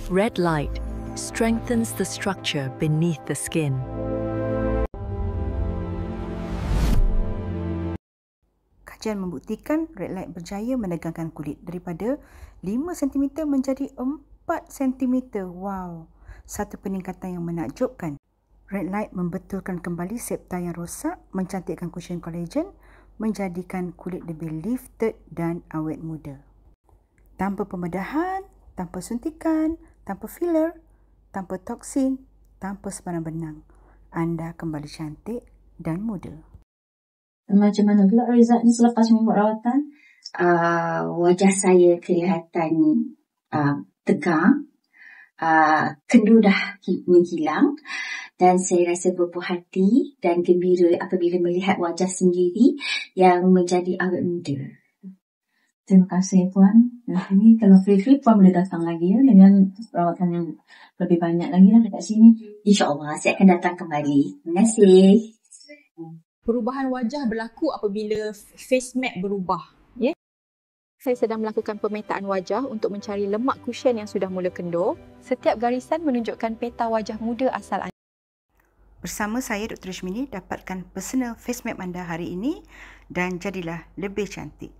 Red light strengthens the structure beneath the skin. Kajian membuktikan red light berjaya menegangkan kulit daripada 5 cm menjadi 4 cm. Wow, satu peningkatan yang menakjubkan. Red light membetulkan kembali septa yang rosak, mencantikkan kushin kolagen, menjadikan kulit lebih lifted dan awet muda. Tanpa pembedahan, tanpa suntikan, tanpa filler, tanpa toksin, tanpa sebarang benang, anda kembali cantik dan muda. Macam mana pula result ni selepas membuat rawatan? Wajah saya kelihatan tegang, kendu dah menghilang dan saya rasa berpuas hati dan gembira apabila melihat wajah sendiri yang menjadi awet muda. Terima kasih Puan. Ini kalau free-free Puan boleh datang lagi ya dengan rawatan yang lebih banyak lagi lah dekat sini. InsyaAllah saya akan datang kembali. Terima kasih. Perubahan wajah berlaku apabila face matte berubah. Saya sedang melakukan pemetaan wajah untuk mencari lemak kushin yang sudah mula kendur. Setiap garisan menunjukkan peta wajah muda asal anda. Bersama saya Dr. Rishmini, dapatkan personal face matte anda hari ini dan jadilah lebih cantik.